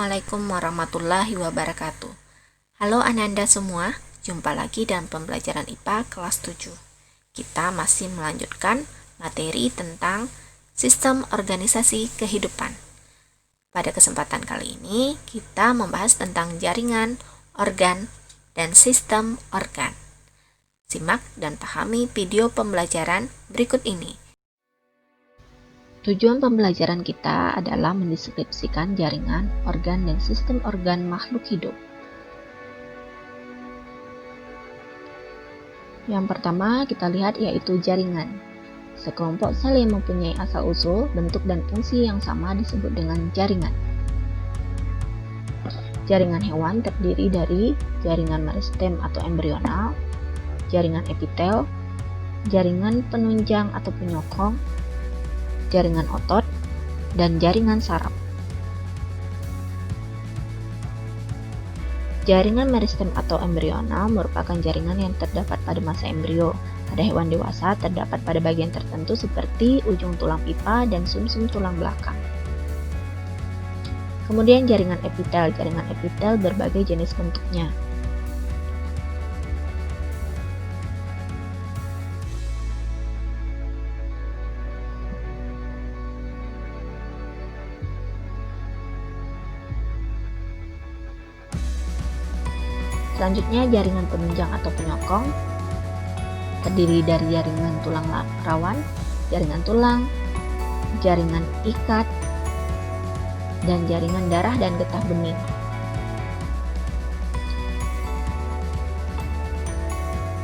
Assalamualaikum warahmatullahi wabarakatuh. Halo Ananda semua, jumpa lagi dalam pembelajaran IPA kelas 7. Kita masih melanjutkan materi tentang sistem organisasi kehidupan. Pada kesempatan kali ini, kita membahas tentang jaringan, organ, dan sistem organ. Simak dan pahami video pembelajaran berikut ini. Tujuan pembelajaran kita adalah mendeskripsikan jaringan, organ, dan sistem organ makhluk hidup. Yang pertama kita lihat yaitu jaringan. Sekelompok sel yang mempunyai asal-usul, bentuk, dan fungsi yang sama disebut dengan jaringan. Jaringan hewan terdiri dari jaringan meristem atau embrional, jaringan epitel, jaringan penunjang atau penyokong, jaringan otot, dan jaringan saraf. Jaringan meristem atau embrional merupakan jaringan yang terdapat pada masa embrio. Pada hewan dewasa terdapat pada bagian tertentu seperti ujung tulang pipa dan sumsum tulang belakang. Kemudian jaringan epitel berbagai jenis bentuknya. Selanjutnya jaringan penunjang atau penyokong terdiri dari jaringan tulang rawan, jaringan tulang, jaringan ikat, dan jaringan darah dan getah bening.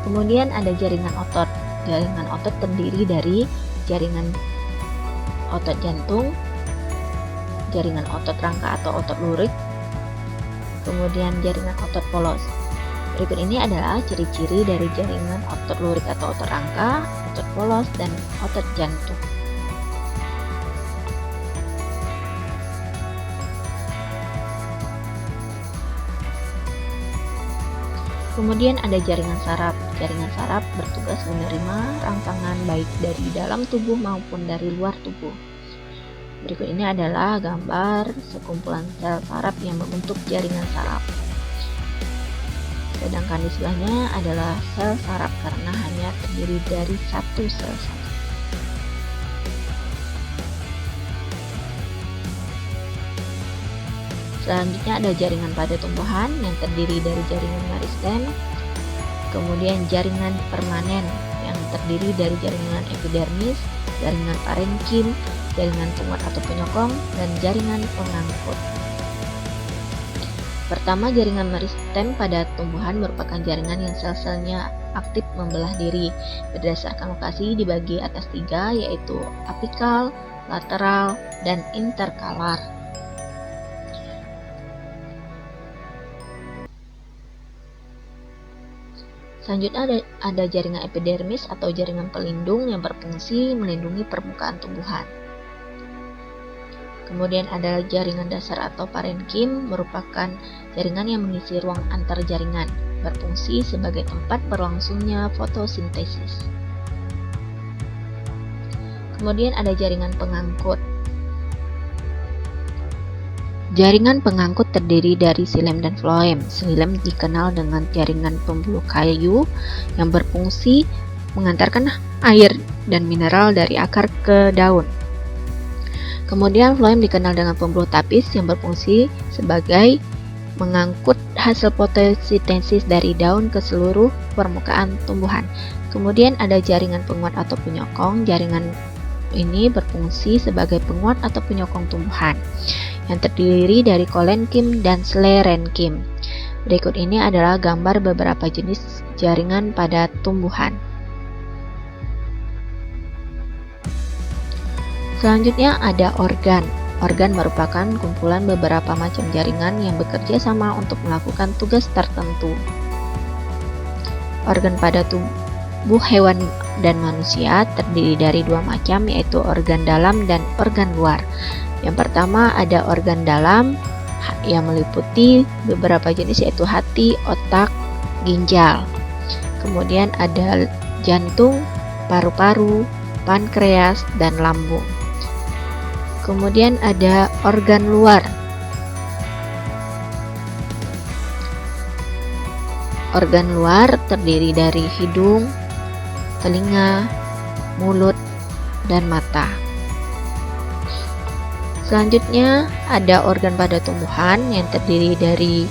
Kemudian ada jaringan otot. Jaringan otot terdiri dari jaringan otot jantung, jaringan otot rangka atau otot lurik, kemudian jaringan otot polos. Berikut ini adalah ciri-ciri dari jaringan otot lurik atau otot rangka, otot polos, dan otot jantung. Kemudian ada jaringan saraf. Jaringan saraf bertugas menerima rangsangan baik dari dalam tubuh maupun dari luar tubuh. Berikut ini adalah gambar sekumpulan sel saraf yang membentuk jaringan saraf. Sedangkan di sebelahnya adalah sel saraf karena hanya terdiri dari satu sel saraf. Selanjutnya ada jaringan pada tumbuhan yang terdiri dari jaringan meristem, kemudian jaringan permanen yang terdiri dari jaringan epidermis, jaringan parenkim, jaringan penguat atau penyokong, dan jaringan pengangkut. Pertama, jaringan meristem pada tumbuhan merupakan jaringan yang sel-selnya aktif membelah diri. Berdasarkan lokasi dibagi atas 3, yaitu apikal, lateral, dan interkalar. Selanjutnya ada jaringan epidermis atau jaringan pelindung yang berfungsi melindungi permukaan tumbuhan. Kemudian ada jaringan dasar atau parenkim, merupakan jaringan yang mengisi ruang antar jaringan, berfungsi sebagai tempat berlangsungnya fotosintesis. Kemudian ada jaringan pengangkut. Jaringan pengangkut terdiri dari xilem dan floem. Xilem dikenal dengan jaringan pembuluh kayu yang berfungsi mengantarkan air dan mineral dari akar ke daun. Kemudian floem dikenal dengan pembuluh tapis yang berfungsi sebagai mengangkut hasil fotosintesis dari daun ke seluruh permukaan tumbuhan. Kemudian ada jaringan penguat atau penyokong. Jaringan ini berfungsi sebagai penguat atau penyokong tumbuhan yang terdiri dari kolenkim dan sklerenkim. Berikut ini adalah gambar beberapa jenis jaringan pada tumbuhan. Selanjutnya ada organ. Organ merupakan kumpulan beberapa macam jaringan yang bekerja sama untuk melakukan tugas tertentu. Organ pada tubuh hewan dan manusia terdiri dari 2 macam, yaitu organ dalam dan organ luar. Yang pertama ada organ dalam yang meliputi beberapa jenis, yaitu hati, otak, ginjal. Kemudian ada jantung, paru-paru, pankreas, dan lambung. Kemudian ada organ luar Organ luar terdiri dari hidung, telinga, mulut, dan mata. Selanjutnya ada organ pada tumbuhan yang terdiri dari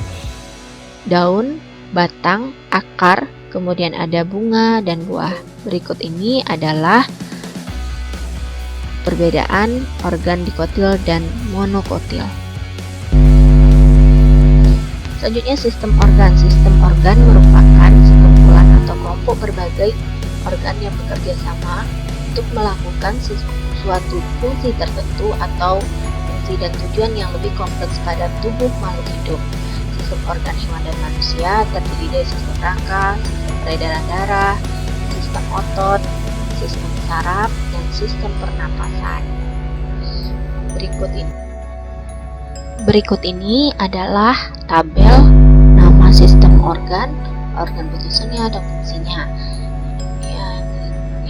daun, batang, akar, kemudian ada bunga dan buah. Berikut ini adalah perbedaan organ dikotil dan monokotil. Selanjutnya sistem organ. Sistem organ merupakan sekumpulan atau kelompok berbagai organ yang bekerja sama untuk melakukan suatu fungsi tertentu atau fungsi dan tujuan yang lebih kompleks pada tubuh makhluk hidup. Sistem organ hewan dan manusia terdiri dari sistem rangka, sistem peredaran darah, sistem otot, sistem saraf, dan sistem pernapasan. Berikut ini adalah tabel nama sistem organ bentuknya dan fungsinya.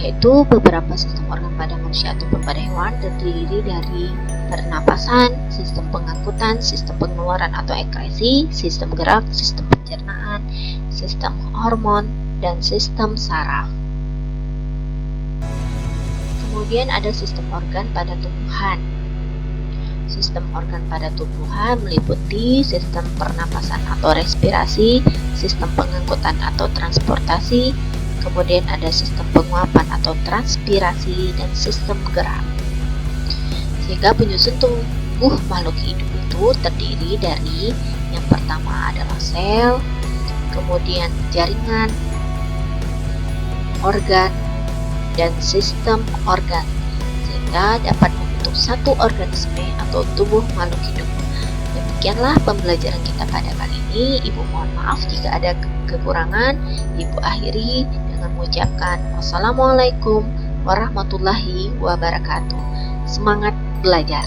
Yaitu beberapa sistem organ pada manusia ataupun pada hewan terdiri dari pernapasan, sistem pengangkutan, sistem pengeluaran atau ekskresi, sistem gerak, sistem pencernaan, sistem hormon, dan sistem saraf. Kemudian ada sistem organ pada tumbuhan. Sistem organ pada tumbuhan meliputi sistem pernapasan atau respirasi, sistem pengangkutan atau transportasi, kemudian ada sistem penguapan atau transpirasi, dan sistem gerak. Sehingga penyusun tubuh makhluk hidup itu terdiri dari yang pertama adalah sel, kemudian jaringan, organ, dan sistem organ, sehingga dapat membentuk satu organisme atau tubuh makhluk hidup. Demikianlah pembelajaran kita pada kali ini. Ibu mohon maaf jika ada kekurangan. Ibu akhiri dengan mengucapkan wassalamualaikum warahmatullahi wabarakatuh. Semangat belajar!